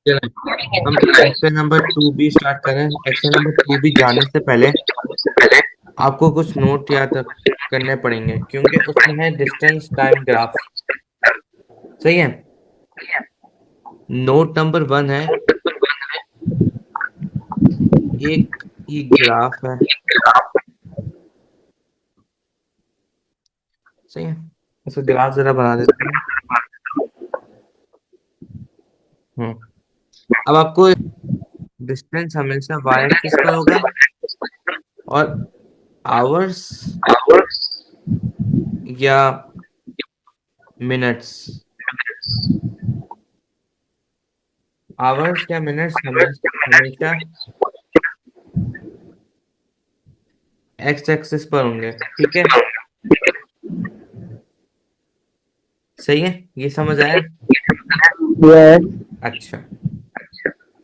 चलो, हम exercise number 2 भी स्टार्ट करें। एक्सरसाइज नंबर 2 भी जाने से पहले आपको कुछ नोट याद करने पड़ेंगे, क्योंकि उसमें है डिस्टेंस टाइम ग्राफ। सही है। नोट नंबर 1 है, एक ये ग्राफ है। सही है, इसको ग्राफ जरा बना देते हैं। हम्म अब आपको डिस्टेंस हमेशा वाई एक्सिस पर होगा, और आवर्स या मिनट्स, आवर्स या मिनट्स हमेशा एक्स एक्सिस पर होंगे। ठीक है, सही है, ये समझ आया। यस। अच्छा,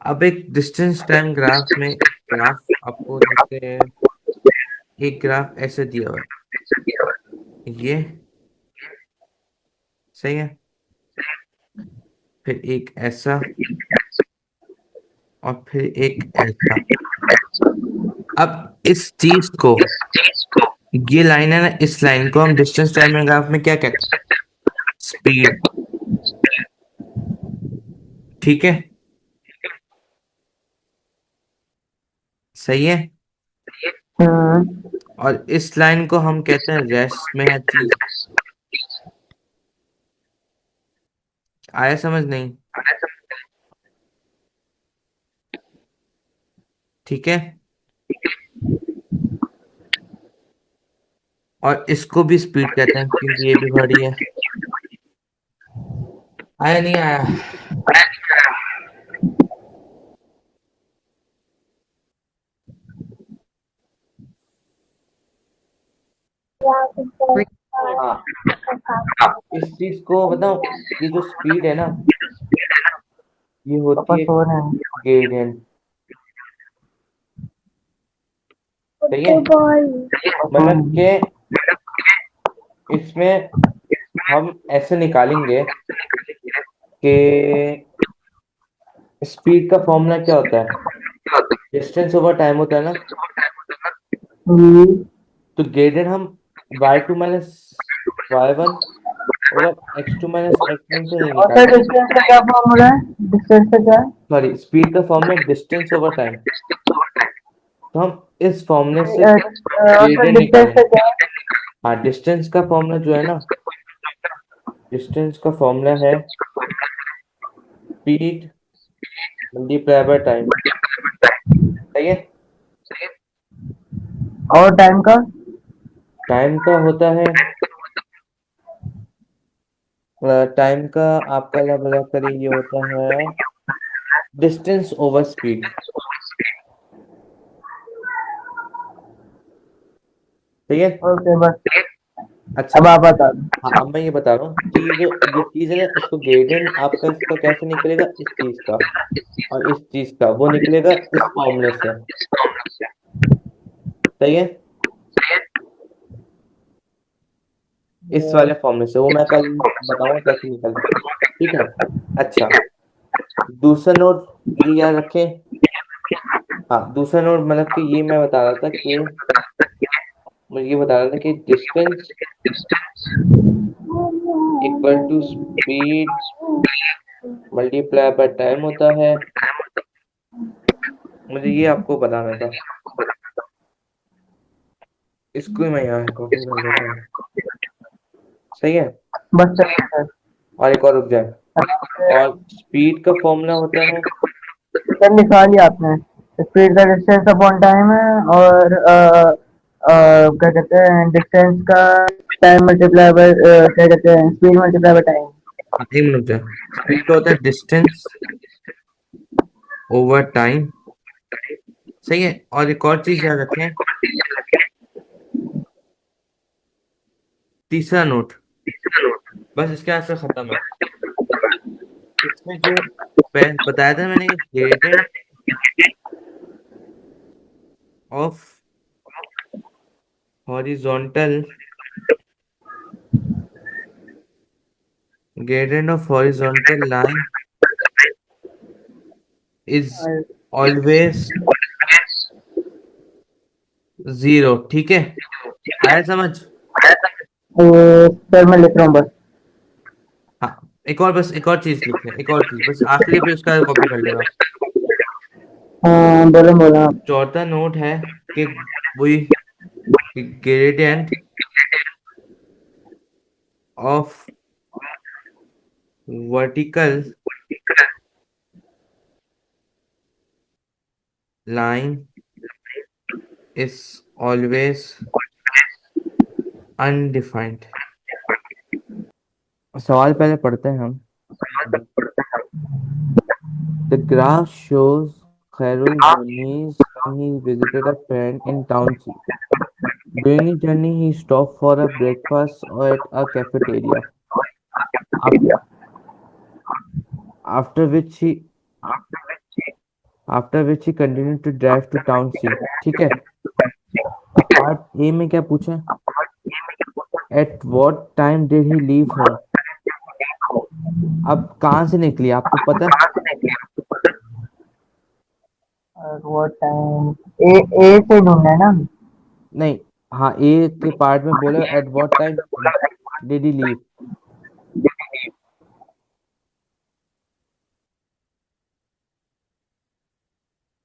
अब एक डिस्टेंस टाइम ग्राफ में ग्राफ आपको जैसे एक ग्राफ ऐसे दिया हुआ है, ये सही है, फिर एक ऐसा, और फिर एक ऐसा। अब इस चीज को, ये लाइन है ना, इस लाइन को हम डिस्टेंस टाइम ग्राफ में क्या कहते हैं? स्पीड। ठीक है, सही है। हम्म। और इस लाइन को हम कहते हैं रेस्ट में है चीज। आया समझ? नहीं? ठीक है, और इसको भी स्पीड कहते हैं क्योंकि ये भी बड़ी है। आया नहीं आया? हाँ, इस चीज को बताओ, ये जो स्पीड है ना, ये पापा होती है सो रहे हैं। ग्रेडियंट। सही है, ओके बॉय। पापा सो मतलब रहे कि हैं। इसमें हम ऐसे निकालेंगे कि स्पीड का फॉर्मूला क्या होता है? डिस्टेंस ओवर टाइम होता है ना। हम्म। तो ग्रेडियंट हम y2 minus y1 over x2 minus x1 से नहीं और निकाल सर सकते। डिस्टेंस का क्या फॉर्मूला है? डिस्टेंस का क्या है? सॉरी, स्पीड का फॉर्मूला डिस्टेंस ओवर टाइम। तो हम इस फॉर्मूले से और सर ग्रेडियंट डिस्टेंस का निकालेंगे। क्या है? हाँ, डिस्टेंस का फॉर्मूला जो है ना, डिस्टेंस का फॉर्मूला है स्पीड मल्टीप्लाई बाय टाइम। सही है। और टाइम का? टाइम का होता है, टाइम का आपका लगभग करीब ये होता है डिस्टेंस ओवर स्पीड। ठीक है। ओके बस। अच्छा, अब आप बता दो। हाँ, अब मैं ये बता रहा हूँ कि ये जो ये चीज है ना, इसको ग्रेडियंट आपका इसका कैसे निकलेगा, इस चीज का और इस चीज का वो निकलेगा इस फॉर्मूले से। सही है, इस वाले फॉर्मूले से, वो मैं कल बताऊंगा कैसे निकलता है। ठीक है। अच्छा, दूसरा नोट ये याद रखें। हाँ, दूसरा नोट मतलब कि ये मैं बता रहा था कि मुझे ये बता रहा था कि distance equal to speed multiply by time होता है। मुझे ये आपको बताना था, इसको ही मैं यहाँ कॉपी कर देता हूँ। सही है, बस चलिए सर। और एक और रुक जाए। और स्पीड का फॉर्मूला होता है, सर लिखा लिया आपने। स्पीड का डिस्टेंस अपॉन टाइम है, और क्या कहते हैं डिस्टेंस का टाइम मल्टीप्लाई बाय क्या कहते हैं स्पीड मल्टीप्लाई बाय टाइम। हाँ, 1 मिनट रुक जाए। स्पीड का होता है डिस्टेंस ओवर टाइम। सही है, और एक और चीज याद रखें, तीसरा नोट, बस इसके बाद से खत्म है। इसमें जो बताया था मैंने, gradient of horizontal, gradient of horizontal line is always 0। ठीक है, आया समझ? सर मैं लिख रहा हूँ बस। हाँ, एक और, बस एक और चीज लिख ले, एक और चीज बस आखिरी पे उसका कॉपी कर लेगा। हाँ बोलो बोलो आप। चौथा नोट है कि वही gradient of vertical line is always undefined. सवाल पहले पढ़ते हैं हम। The graph shows Khairul journeys when he visited a friend in town C. During his journey, he stopped for a breakfast at a cafeteria. Af- After which he after which he continued to drive to town C. ठीक है। अब part A में क्या पूछा है? At what time did he leave home? अब कहाँ से निकली आपको पता है? और वो टाइम ए से ढूंढना है ना। नहीं, हाँ, ए के पार्ट में बोला at what time did he leave.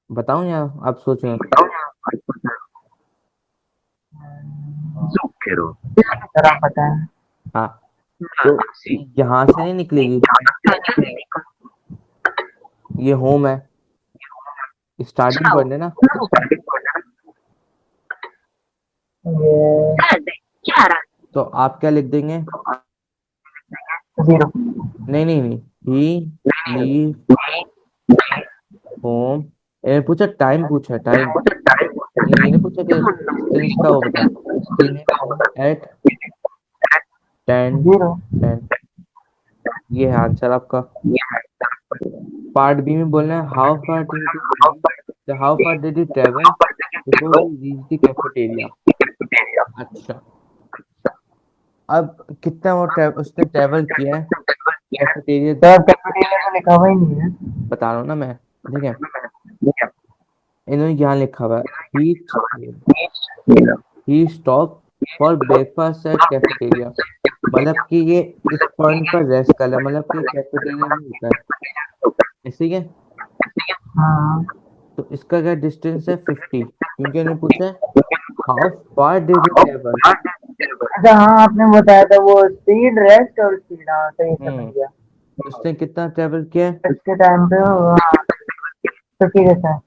बताऊं या आप सोच रहे हैं? सर आप बताएं। हाँ, तो यहाँ से नहीं निकलेगी, ये होम है, स्टार्टिंग पॉइंट है ना। ये तो आप क्या लिख देंगे? 0। नहीं नहीं नहीं, ही लीव होम। ये पूछा टाइम, पूछा टाइम, ये नहीं पूछा कि डिस्टेंस का वो बता। एट 10 0 10। ये है आंसर आपका। पार्ट बी में बोलना है how far did you travel before you reach the cafeteria. अच्छा, अब कितना उसने ट्रेवल किया है कैफेटेरिया। सर कैपिटल में लिखा हुआ ही नहीं है। बता रहा हूँ ना मैं, ठीक है। इन्होंने यहाँ लिखा हुआ है he stop for breakfast at cafeteria, मतलब कि ये इस पॉइंट पर रेस्ट कर रहा है, मतलब कि कैफेटेरिया में होता है, ठीक है। हाँ तो इसका क्या डिस्टेंस है? 50, क्योंकि उन्होंने पूछा है how far did you travel. अच्छा हाँ आपने बताया था वो स्पीड रेस्ट और स्पीड। हाँ सही समझ हम्म गया। उसने कितना ट्रेवल किया है? इसके टाइम पे 50 रहता है।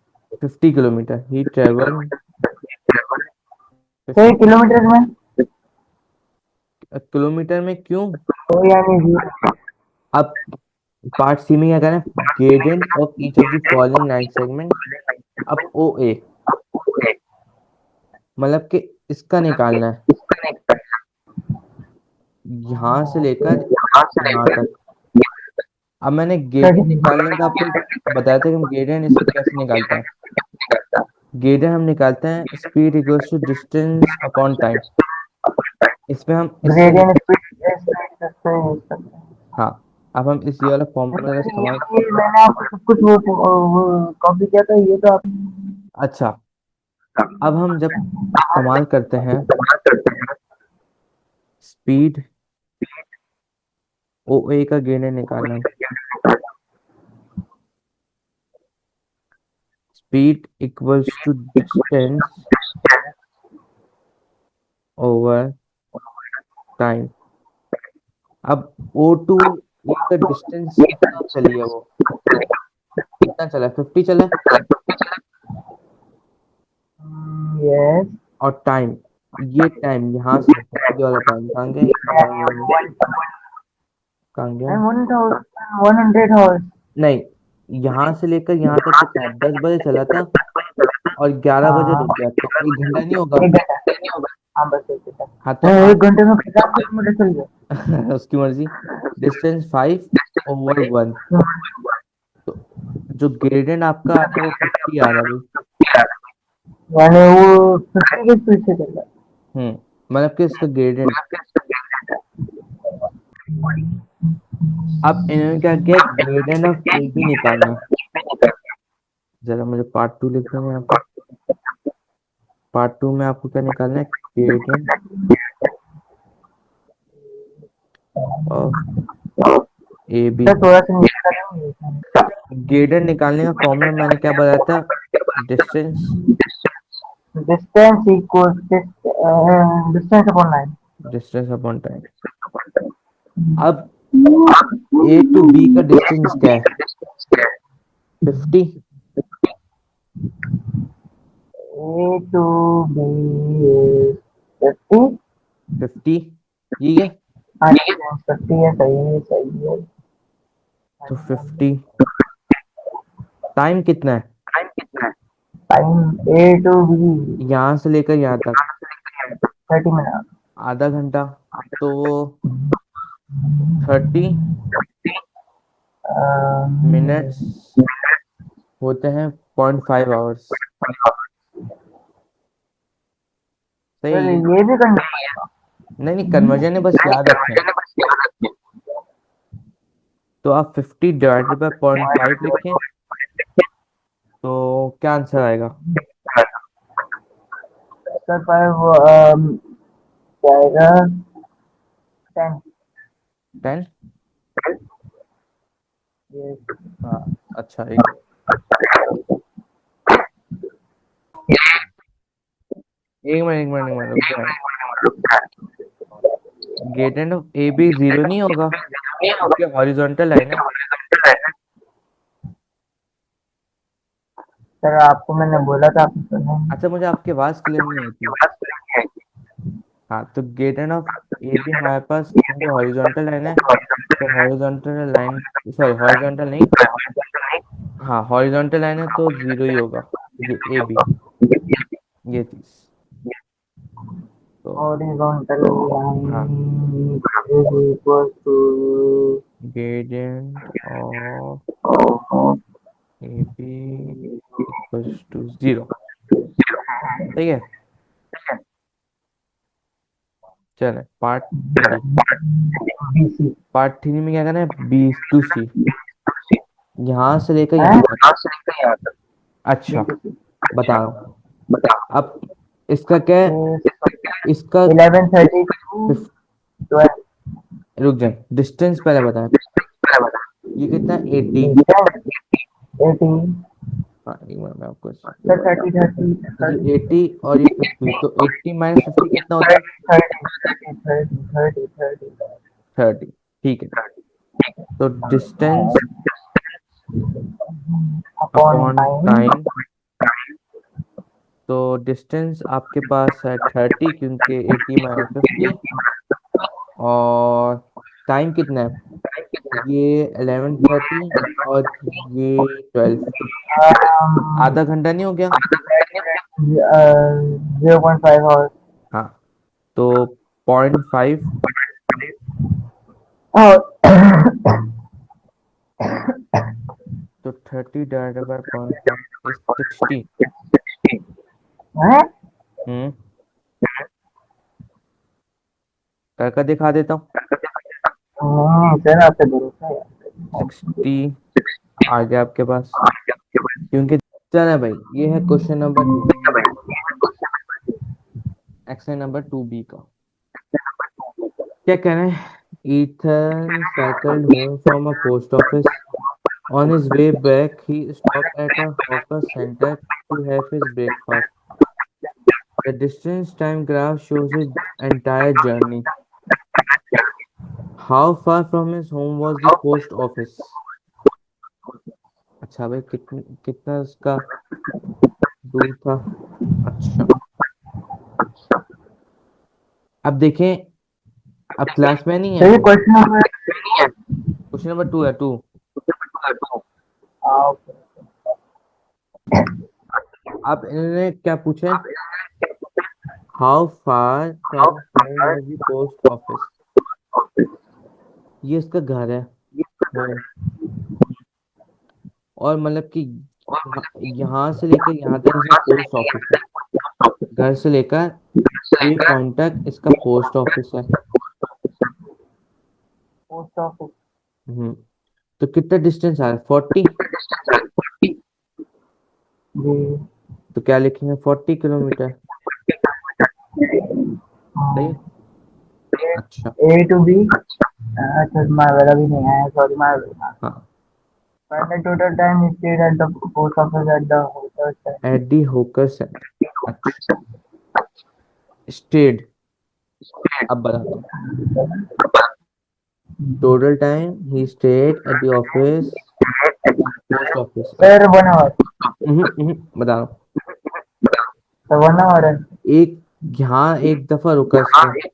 50 किलोमीटर ही ट्रेवल। सही 50 किलोमीटर में किलोमीटर में क्यों? तो यानी 0। अब पार्ट सी में क्या करना है? Gradient of each of the following line segment. अब ओ ए, मतलब कि इसका निकालना है, यहाँ से लेकर यहाँ तक। अब मैंने ग्रेडियंट निकालने का आपको बताया था कि हम ग्रेडियंट इसको कैसे निकालते हैं। ग्रेडियंट हम निकालते हैं speed equals to distance upon time. इसमें हम इससे ग्रेडियंट स्पीड सकते हैं। हाँ, अब हम इस ये वाला फॉर्मूला का इस्तेमाल। ये मैंने आपको सब कुछ वो कॉपी किया था ये तो आप। अच्छा, अब हम जब इस्तेमाल करते हैं स्पीड ओ ए का ग्रेडियंट निकालना, speed equals to distance over time. अब ओ टू ए का डिस्टेंस कितना चली है, वो कितना चला है? 50 चला है। यस और टाइम, ये टाइम यहाँ से ये वाला टाइम कहाँ गया? कहाँ गया? 100 हॉर्स। नहीं, यहाँ से लेकर यहाँ तक कितना है? 10 बजे चला था और 11 बजे हाँ रुक गया, तो 1 घंटा नहीं होगा? 1 घंटा। हाँ बस 1 घंटा। हाँ, तो मैं आप 1 घंटे में 50 किलोमीटर चल गया। उसकी मर्जी। डिस्टेंस 5/1, तो जो ग्रेडियंट आपका आ रहा है वो 50 आ रहा है भाई। यानी वो 50 के स्पीड से चल रहा है। मतलब कि इसका ग्रेडियंट। अब इन्होंने क्या किया, ग्रेडियंट ऑफ ए भी निकालना है। जरा मुझे पार्ट 2 लिखना है यहाँ पे। पार्ट 2 में आपको क्या निकालना है? Gradient of A B. Sir थोड़ा सा नीचे करेंगे। ग्रेडियंट निकालने का फॉर्मूला मैंने क्या बताया था? Distance distance equal distance upon line. Distance upon time. अब ए टू बी का डिस्टेंस क्या है? 50। ए टू बी 50। 50 ठीक है। हाँ 50 है, सही है। तो 50 टाइम कितना है? टाइम ए टू बी यहाँ से लेकर यहाँ तक 30 मिनट। आधा घंटा। तो वो 30 मिनट्स होते हैं 0.5 आवर्स। सर सही है। ये भी करना नहीं नहीं, कन्वर्जन है, बस याद रखें। तो आप 50 डिवाइडेड बाय 0.5 लिखें, तो क्या आंसर आएगा? सर पर वो क्या आएगा 10। 10। हाँ अच्छा, एक मिनट रुक जाए। ग्रेडियंट ऑफ ए बी 0 नहीं होगा क्योंकि हॉरिजॉन्टल लाइन है। सर आपको मैंने बोला था, आपने सुना नहीं। अच्छा, मुझे आपकी आवाज क्लियर नहीं आती। हाँ, तो ग्रेडियंट ऑफ ए बी हमारे पास क्योंकि हॉरिजॉन्टल लाइन है, तो हॉरिजॉन्टल लाइन, सॉरी हॉरिजॉन्टल नहीं, हाँ हॉरिजॉन्टल लाइन है तो 0 ही होगा। ये ए बी, ये चीज। तो हॉरिजॉन्टल हाँ, line is equal to gradient of A B equals to 0। ठीक है, चले पार्ट 3। BC पार्ट 3 में क्या करना है? बी टू सी, यहाँ से लेकर है। यहाँ तक। अच्छा, बता रहा हूँ। अब इसका क्या है? इसका 11:30 to फिफ- 12। रुक जाए, डिस्टेंस पहले बताएं। ये कितना है? 80। 18। हाँ एक मिनट में आपको सर 30 30 ये 30 80 और ये 50, तो 80 माइनस 50 कितना होता है? 30 30। ठीक है, तो distance upon upon time. Time. तो डिस्टेंस आपके पास है 30 क्योंकि 80 माइनस 50। और टाइम कितना है? ये 11:30 और ये 12। आधा घंटा नहीं हो गया? 0.5 आवर्स। हाँ, तो 0.5, और तो 30 डिवाइडेड बाय 0.5 इज 60। हैं? हम्म, करके दिखा देता हूँ। सर आपसे भरोसा है। 60 आ गया आपके पास, क्योंकि चलो भाई, ये है question number 2, exercise number 2 B का। क्या कह रहे हैं? Ethan cycled home from a post office. On his way back, he stopped at a hawker center to have his breakfast. The distance time graph shows his entire journey. How far from his home was the post office? अच्छा भाई, कितना उसका दूर था? अच्छा, अब देखें, अब क्लास में नहीं है। सर ये क्वेश्चन नंबर क्वेश्चन नंबर 2 है, 2। अब इन्होंने क्या पूछा है? How far from home was the post office. ये इसका घर है, होम। और मतलब कि यहाँ से लेकर यहाँ तक इसका पोस्ट ऑफिस है। घर से लेकर ये पॉइंट तक इसका पोस्ट ऑफिस है। Post office. हम्म, तो कितना डिस्टेंस आ रहा है? 40। जी तो क्या लिखेंगे, 40 किलोमीटर। सही है। अच्छा। ए टू बी। अच्छा मार्वेला भी नहीं है, सॉरी मार्वेला। हाँ, Find the total time he stayed at the post office at the hotel time. एडी होकर सेंटर। अच्छा, स्टेड। अब बताता हूँ। टोटल टाइम ही stayed at the office, post office का। Sir, 1 hour. बता रहा हूँ। So 1 hour है। एक, यहाँ एक दफा रुका इस पे,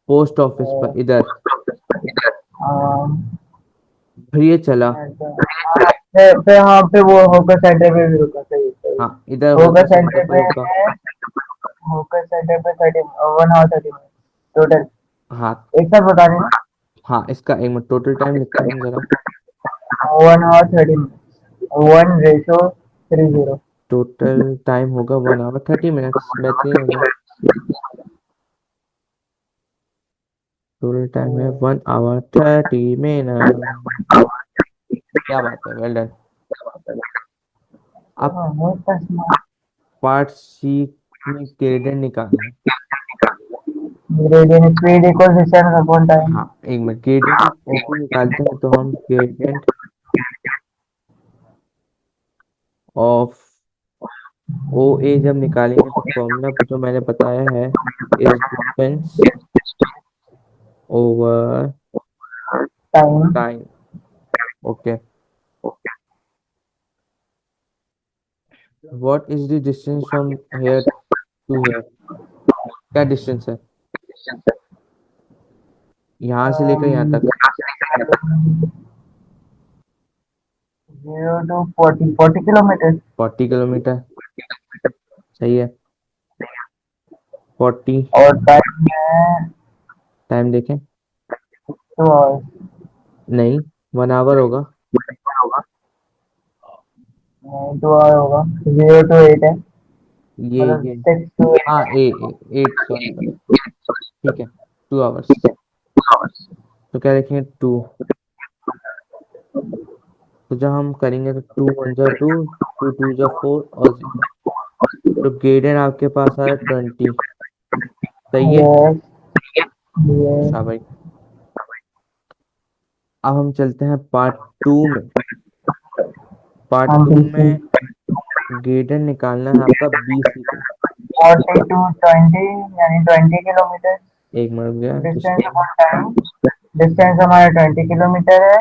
पोस्ट ऑफिस पर इधर, अम, फिर ये चला। फिर हाँ पे वो होकर सेंटर पे भी रुका, सही सही। हाँ, इधर होकर होकर सेंटर सेंटर पे पे रुका। है, होकर सेंटर पे 1 hour 30 minutes टोटल। हाँ। एक साथ बता रहे हैं ना। हाँ, इसका एक मिनट टोटल टाइम लिखते हैं जरा। 1 hour 30 minutes, 1:30। टोटल टाइम होगा 1 आवर 30 मिनट्स। बेहतरीन हो गया। टोटल टाइम है 1 आवर 30 मिनट। क्या बात है, वेल डन। अब हाँ बहुत स्मार्ट। पार्ट सी में ग्रेडेंट निकालना है। Gradient speed equal distance upon time. हाँ, एक मिनट, ग्रेडियंट ऐसे निकालते हैं तो हम ग्रेडियंट ऑफ ओ ए जब निकालेंगे तो फॉर्मूला जो मैंने बताया है, is distance over time. Time. Okay, what is the distance from here to here? क्या डिस्टेंस है यहाँ से लेकर यहाँ तक? 0 to 40 किलोमीटर। 40 किलोमीटर। सही है। 40। और टाइम है टाइम देखें। 2 hours। नहीं, 1 आवर होगा। नहीं 2 hour होगा। 0 to 8 है, मतलब ये 6 to 8 हाँ, है। ए 8, सॉरी सॉरी। ठीक है, 2 आवर्स। तो क्या लिखेंगे, 2। तो जब हम करेंगे तो 2 1 जा 2, 2 2 जा 4 और 0। तो ग्रेडेंट आपके पास आ रहा है 20। सही है। Yes yes. शाबाश। अब हम चलते हैं पार्ट 2 में। पार्ट हम 2 में ग्रेडेंट निकालना है आपका बी सी को। 40 to 20 यानी 20 किलोमीटर। एक मिनट रुक गया, distance distance upon time. Distance हमारा 20 किलोमीटर है।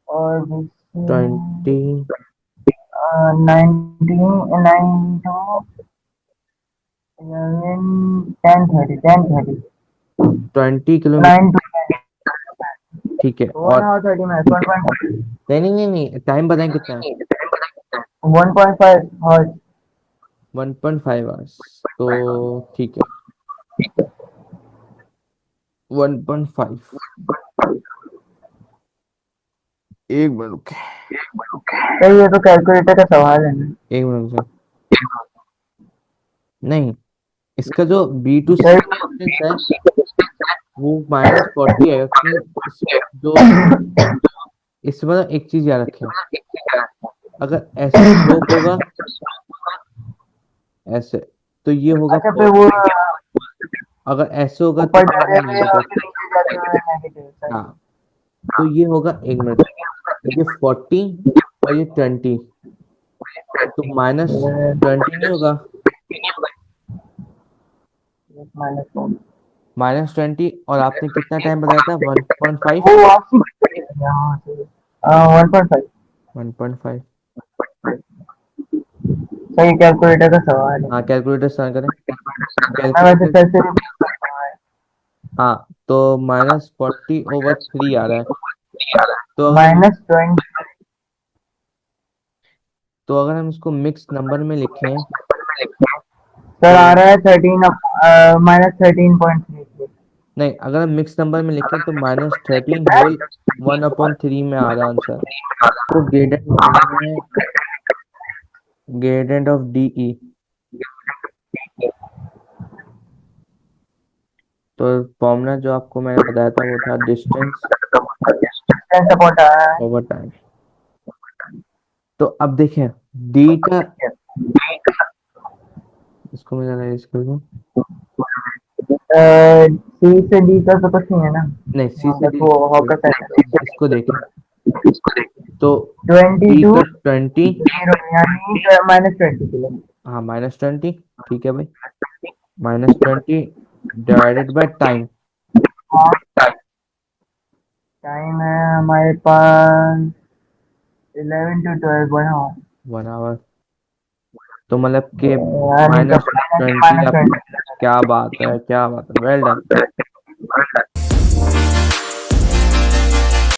और 20, 19 10 30 20 किलोमीटर। 9 to ठीक है। 1 और hour 30 minutes 1.5। नहीं नहीं नहीं नहीं, टाइम बताएं कितना है। 1.5 hours। 1.5 आवर्स। तो ठीक है, 1.5। एक मिनट रुके। सही है, तो कैलकुलेटर का सवाल है ना। एक मिनट रुके। नहीं, इसका जो बी टू सी सही। डिस्टेंस है वो -40 है, क्योंकि जो इसमें ना एक चीज याद रखें। अगर ऐसे स्लोप होगा, ऐसे, तो ये होगा अच्छा फिर वो 40। अगर ऐसे होगा तो ऊपर ये होगा जाते हुए और नेगेटिव। फिर नीचे जाते हुए नेगेटिव, सही। हाँ, तो ये होगा, एक मिनट, ये 40 और ये 20, तो -20 नहीं होगा? -1। -20, और आपने कितना टाइम बताया था, 1.5? वो वापसी यहाँ से 1.5। 1.5। सही, कैलकुलेटर का सवाल है। हाँ, कैलकुलेटर स्टार्ट करें। मैं वैसे कैलकुलेटर। पैसे भी करता है। हाँ, तो -40/3 आ रहा है। तो अगर हम -20। तो अगर हम इसको मिक्स नंबर में लिखें सर तो, आ रहा है 13 -13.33। नहीं, अगर हम मिक्स नंबर में लिखें तो -13 होल 1/3 में आ रहा है आंसर। तो ग्रेडेंट निकालना है, ग्रेडेंट ऑफ डी ई। तो फॉर्मूला जो आपको मैंने बताया था वो था डिस्टेंस सपोर्ट आ रहा है। Over time. तो अब देखें डी का, इसको मैं जरा इस कर दूं। सी से डी का तो कुछ नहीं है ना, नहीं सी वहाँ से बस डी, वो हॉकर है। इसको देखें तो ट्वेंटी डी टू का 20, जीरो यानी -20 किलो। हाँ -20, ठीक है भाई, -20 डिवाइडेड बाय टाइम, हाँ, टाइम है हमारे पास 11 to 12 बना। 1 आवर। तो मतलब कि यार इनका -20 आप, -20। क्या बात है, क्या बात है, वेल डन।